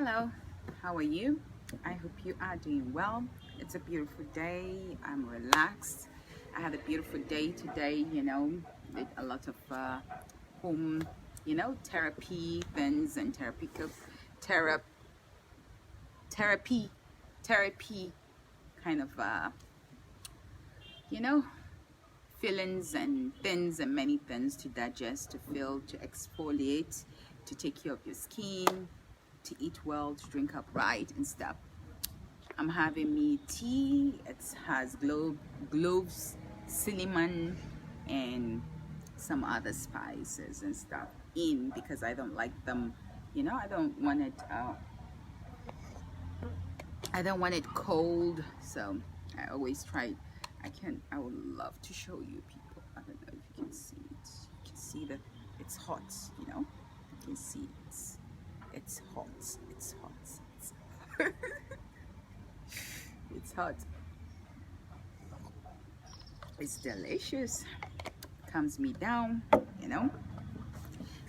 Hello, how are you? I hope you are doing well. It's a beautiful day. I'm relaxed. I had a beautiful day today, did a lot of home, therapy things and therapy, therapy, therapy kind of, you know, feelings and things and many things to digest, to feel, to exfoliate, to take care of your skin, to eat well, to drink up right and stuff. I'm having me tea. It has cloves, cinnamon, and some other spices and stuff in because I don't like them. I don't want it. I don't want it cold, so I always try. I would love to show you people. I don't know if you can see it. You can see that it's hot. You can see it's hot. It's hot. It's hot. It's delicious. Calms me down,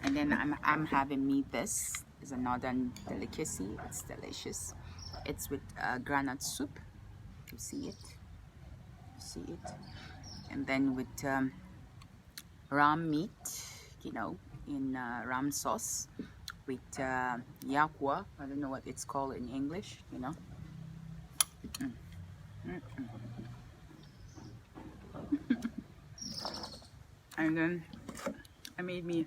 And then I'm having me this. Is a northern delicacy. It's delicious. It's with granite soup. You see it. And then with ram meat, in ram sauce with yakwa. I don't know what it's called in English, And then I made me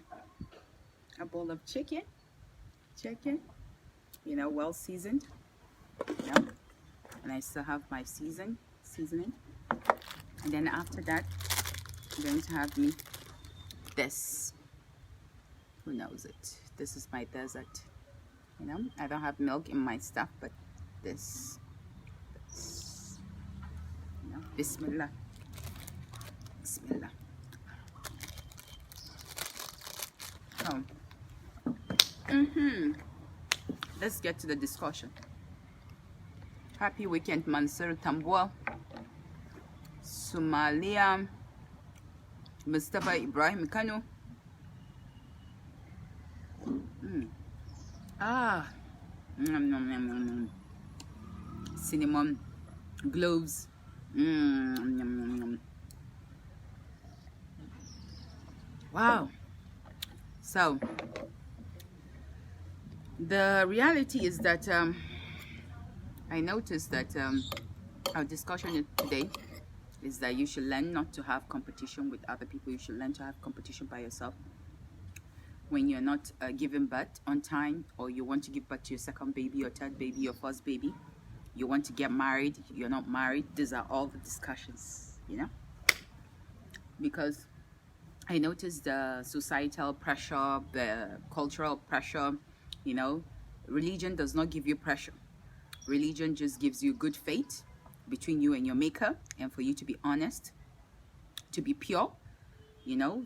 a bowl of chicken, well seasoned, and I still have my seasoning. And then after that, I'm going to have me this. Who knows it? This is my dessert. I don't have milk in my stuff, but this. Bismillah. Bismillah. So, let's get to the discussion. Happy weekend, Mansur Tambua, Somalia, Mustafa Ibrahim Kanu. Cinnamon, cloves. Wow. So the reality is that I noticed that our discussion today is that you should learn not to have competition with other people. You should learn to have competition by yourself. When you're not giving birth on time, or you want to give birth to your second baby, your third baby, your first baby, you want to get married, you're not married, these are all the discussions, because I noticed the societal pressure, the cultural pressure, religion does not give you pressure. Religion just gives you good faith between you and your maker, and for you to be honest, to be pure,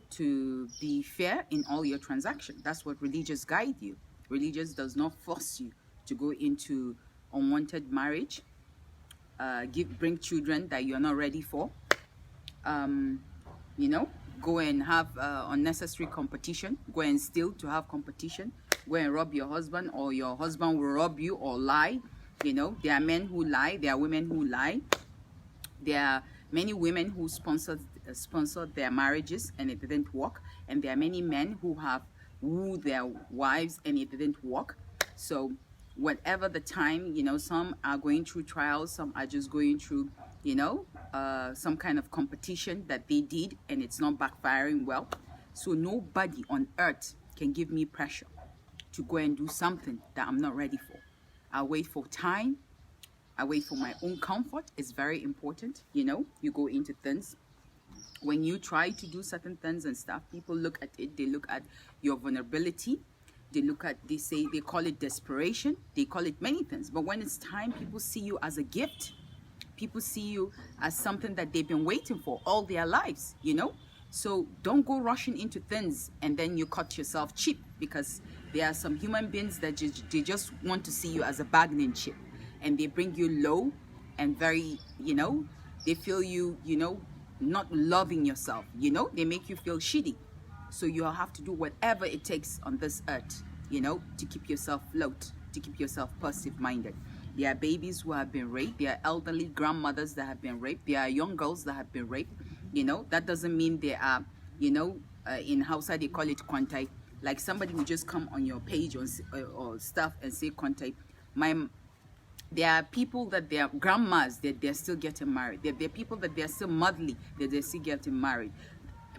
to be fair in all your transactions. That's what religious guide you. Religious does not force you to go into unwanted marriage, bring children that you're not ready for, go and have unnecessary competition, go and steal to have competition, go and rob your husband, or your husband will rob you, or lie. There are men who lie, there are women who lie, there are many women who sponsored their marriages and it didn't work, and there are many men who have wooed their wives and it didn't work. So whatever the time, some are going through trials, some are just going through, some kind of competition that they did and it's not backfiring well. So nobody on earth can give me pressure to go and do something that I'm not ready for. I wait for time. I wait for my own comfort. It's very important. You go into things. When you try to do certain things and stuff, people look at it. They look at your vulnerability. They call it desperation. They call it many things. But when it's time, people see you as a gift. People see you as something that they've been waiting for all their lives, So don't go rushing into things and then you cut yourself cheap, because there are some human beings that they just want to see you as a bargaining chip, and they bring you low and very, they feel you, not loving yourself, they make you feel shitty. So you have to do whatever it takes on this earth you know, to keep yourself afloat, to keep yourself positive minded. There are babies who have been raped. There are elderly grandmothers that have been raped. There are young girls that have been raped. You know, that doesn't mean they are, you know, in Hausa they call it contact. Like somebody will just come on your page or stuff and say contact. There are people that they are grandmas that they're still getting married. There are people that they're still motherly that they're still getting married.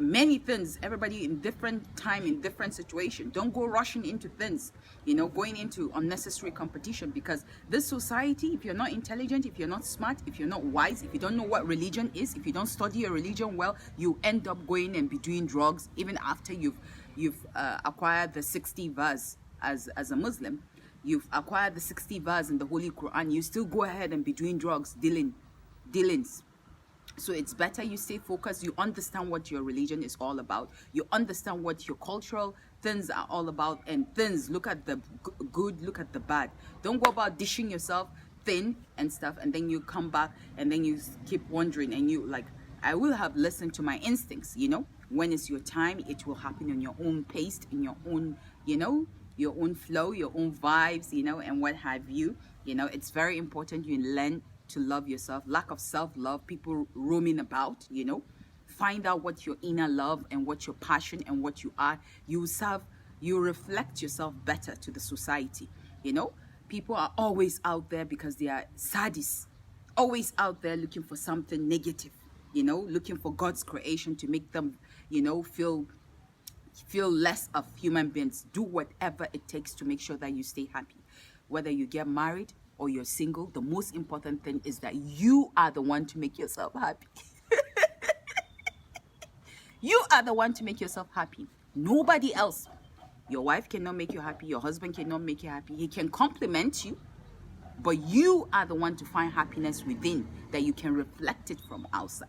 Many things, everybody in different time, in different situation. Don't go rushing into things, you know, going into unnecessary competition, because this society, if you're not intelligent, if you're not smart, if you're not wise, if you don't know what religion is, if you don't study your religion well, you end up going and be doing drugs even after you've acquired the 60 verse as a Muslim. You've acquired the 60 verse in the Holy Quran. You still go ahead and be doing drugs, dealings. So it's better you stay focused. You understand what your religion is all about. You understand what your cultural things are all about. And things, look at the good, look at the bad. Don't go about dishing yourself thin and stuff, and then you come back and then you keep wondering, and you like, I will have listened to my instincts, you know. When it's your time, it will happen in your own pace, in your own, you know, your own flow, your own vibes, you know, and what have you. You know, it's very important you learn to love yourself. Lack of self-love, people roaming about, you know, find out what your inner love and what your passion and what you are. You reflect yourself better to the society. You know, people are always out there because they are sadists, always out there looking for something negative, you know, looking for God's creation to make them, you know, feel less of human beings. Do whatever it takes to make sure that you stay happy. Whether you get married or you're single, the most important thing is that you are the one to make yourself happy. You are the one to make yourself happy. Nobody else. Your wife cannot make you happy. Your husband cannot make you happy. He can compliment you, but you are the one to find happiness within, that you can reflect it from outside.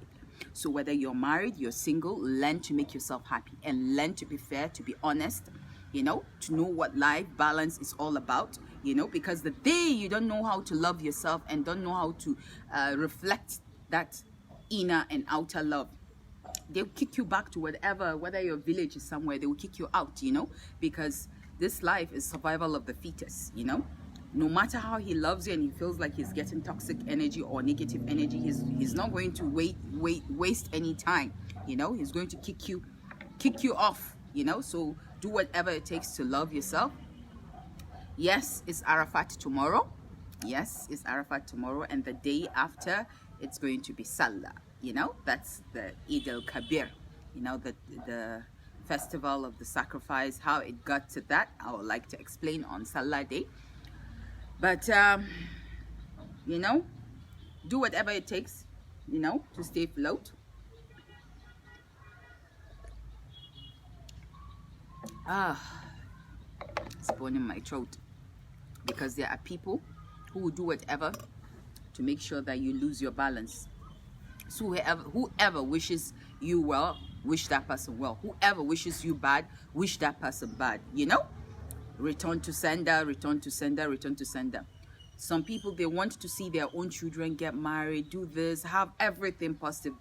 So whether you're married, you're single, learn to make yourself happy and learn to be fair, to be honest, you know, to know what life balance is all about, you know, because the day you don't know how to love yourself and don't know how to reflect that inner and outer love, they'll kick you back to whether your village is somewhere, they will kick you out, you know, because this life is survival of the fittest, you know. No matter how he loves you and he feels like he's getting toxic energy or negative energy, he's not going to waste any time, you know. He's going to kick you off, you know. So do whatever it takes to love yourself. Yes, it's Arafat tomorrow. Yes, it's Arafat tomorrow, and the day after it's going to be Salah, you know. That's the Eid al-Kabir, you know, the festival of the sacrifice. How it got to that, I would like to explain on Salah day. But, you know, do whatever it takes, you know, to stay afloat. It's burning my throat, because there are people who will do whatever to make sure that you lose your balance. So whoever wishes you well, wish that person well. Whoever wishes you bad, wish that person bad, you know. Return to sender, return to sender, return to sender. Some people, they want to see their own children get married, do this, have everything positive,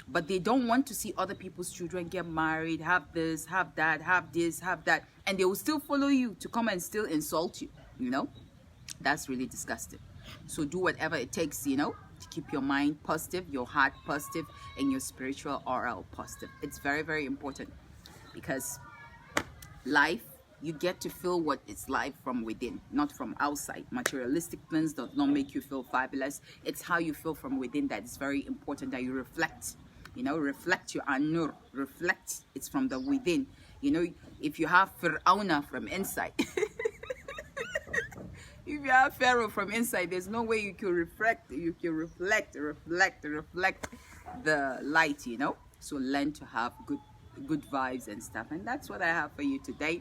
but they don't want to see other people's children get married, have this, have that, have this, have that, and they will still follow you to come and still insult you, you know. That's really disgusting. So do whatever it takes, you know, to keep your mind positive, your heart positive, and your spiritual aura positive. It's very, very important, because life, you get to feel what it's like from within, not from outside. Materialistic things does not make you feel fabulous. It's how you feel from within that is very important, that you reflect, you know, reflect your anur, reflect. It's from the within, you know. If you have Fir'auna from inside, if you have Pharaoh from inside, there's no way you can reflect the light, you know. So learn to have good vibes and stuff, and that's what I have for you today.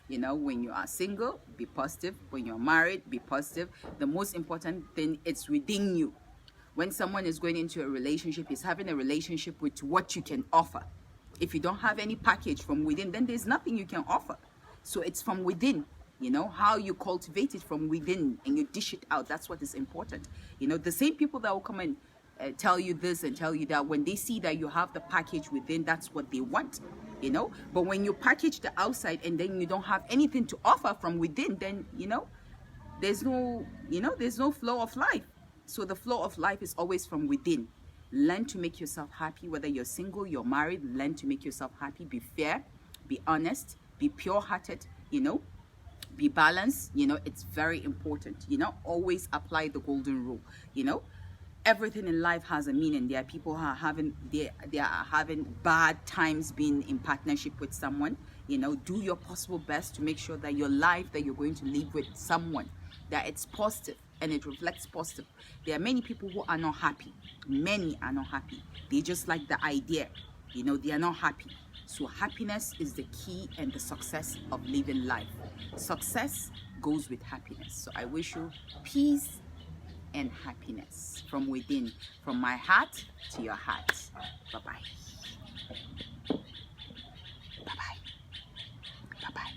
You know, when you are single, be positive. When you're married, be positive. The most important thing, it's within you. When someone is going into a relationship, is having a relationship with what you can offer. If you don't have any package from within, then there's nothing you can offer. So it's from within, you know, how you cultivate it from within and you dish it out. That's what is important. You know, the same people that will come and tell you this and tell you that. When they see that you have the package within, that's what they want, you know. But when you package the outside and then you don't have anything to offer from within, then, you know, there's no flow of life. So the flow of life is always from within. Learn to make yourself happy, whether you're single, you're married. Learn to make yourself happy. Be fair, be honest, be pure-hearted, you know, be balanced. You know, it's very important. You know, always apply the golden rule. You know, everything in life has a meaning. There are people who are having bad times being in partnership with someone. You know, do your possible best to make sure that your life that you're going to live with someone, that it's positive and it reflects positive. There are many people who are not happy. Many are not happy. They just like the idea. You know, they are not happy. So happiness is the key and the success of living life. Success goes with happiness. So I wish you peace and happiness from within, from my heart to your heart. Bye-bye. Bye-bye. Bye-bye.